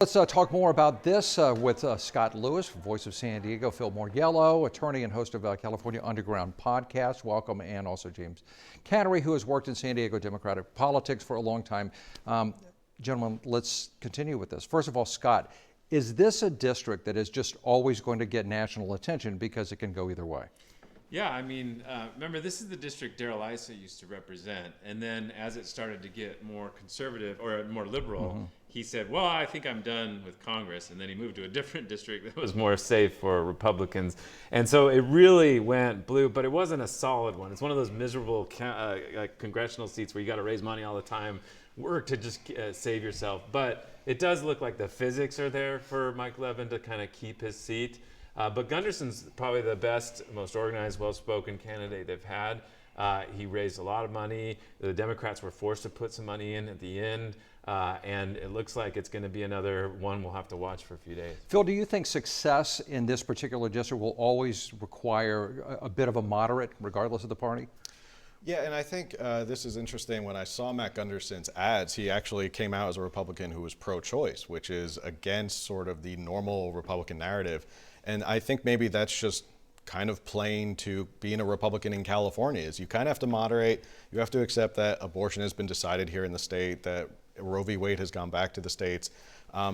Let's talk more about this with Scott Lewis, Voice of San Diego, Phil Mauriello, attorney and host of California Underground podcast. Welcome, and also James Cannery, who has worked in San Diego Democratic politics for a long time. Gentlemen, let's continue with this. First of all, Scott, is this a district that is just always going to get national attention because it can go either way? Yeah, I mean, remember, this is the district Darrell Issa used to represent. And then as it started to get more conservative or more liberal, he said, well, I think I'm done with Congress. And then he moved to a different district that was more safe for Republicans. And so it really went blue, but it wasn't a solid one. It's one of those miserable congressional seats where you got to raise money all the time, work to just save yourself. But it does look like the physics are there for Mike Levin to kind of keep his seat. But Gunderson's probably the best, most organized, well-spoken candidate they've had. He raised a lot of money. The Democrats were forced to put some money in at the end. And it looks like it's going to be another one we'll have to watch for a few days. Phil, do you think success in this particular district will always require a bit of a moderate, regardless of the party? Yeah, and I think this is interesting. When I saw Matt Gunderson's ads, he actually came out as a Republican who was pro-choice, which is against sort of the normal Republican narrative. And I think maybe that's just kind of playing to being a Republican in California, is you kind of have to moderate. You have to accept that abortion has been decided here in the state, that Roe v. Wade has gone back to the states.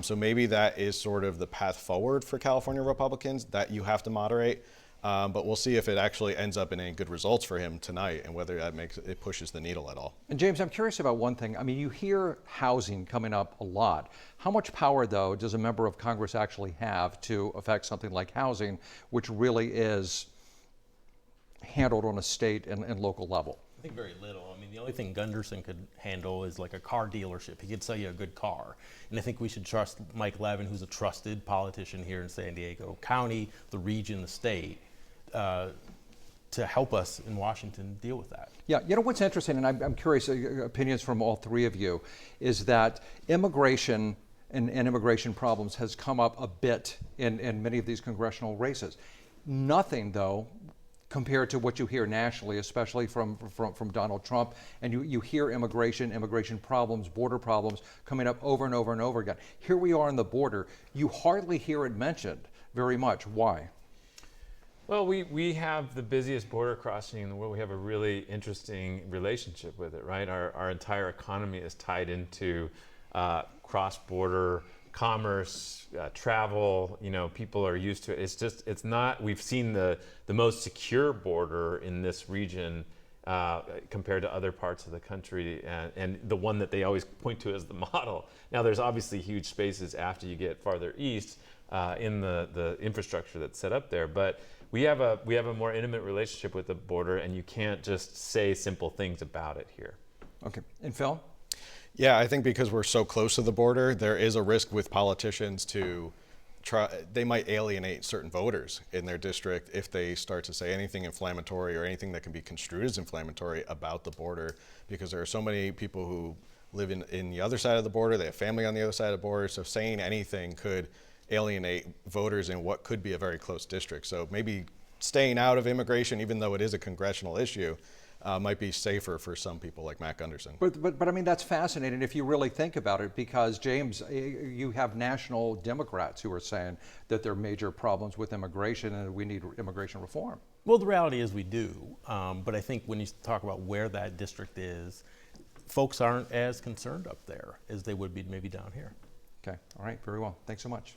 So maybe that is sort of the path forward for California Republicans, that you have to moderate. But we'll see if it actually ends up in any good results for him tonight and whether that it pushes the needle at all. And James, I'm curious about one thing. I mean, you hear housing coming up a lot. How much power, though, does a member of Congress actually have to affect something like housing, which really is handled on a state and local level? I think very little. I mean, the only thing Gunderson could handle is like a car dealership. He could sell you a good car. And I think we should trust Mike Levin, who's a trusted politician here in San Diego County, the region, the state, to help us in Washington deal with that. Yeah, you know what's interesting, and I'm curious, opinions from all three of you, is that immigration and immigration problems has come up a bit in many of these congressional races. Nothing, though, compared to what you hear nationally, especially from Donald Trump. And you hear immigration problems, border problems coming up over and over and over again. Here we are on the border. You hardly hear it mentioned very much. Why? Well, we have the busiest border crossing in the world. We have a really interesting relationship with it, right? Our entire economy is tied into cross-border commerce, travel. You know, people are used to it. It's not, we've seen the most secure border in this region compared to other parts of the country, and the one that they always point to as the model. Now, there's obviously huge spaces after you get farther east in the infrastructure that's set up there, but we have a more intimate relationship with the border, and you can't just say simple things about it here. Okay, and Phil? Yeah, I think because we're so close to the border, there is a risk with politicians to they might alienate certain voters in their district if they start to say anything inflammatory or anything that can be construed as inflammatory about the border, because there are so many people who live in the other side of the border, they have family on the other side of the border, so saying anything could alienate voters in what could be a very close district. So maybe staying out of immigration, even though it is a congressional issue, might be safer for some people like Matt Gunderson. But I mean, that's fascinating if you really think about it, because James, you have national Democrats who are saying that there are major problems with immigration and we need immigration reform. Well, the reality is we do, but I think when you talk about where that district is, folks aren't as concerned up there as they would be maybe down here. Okay, all right, very well. Thanks so much.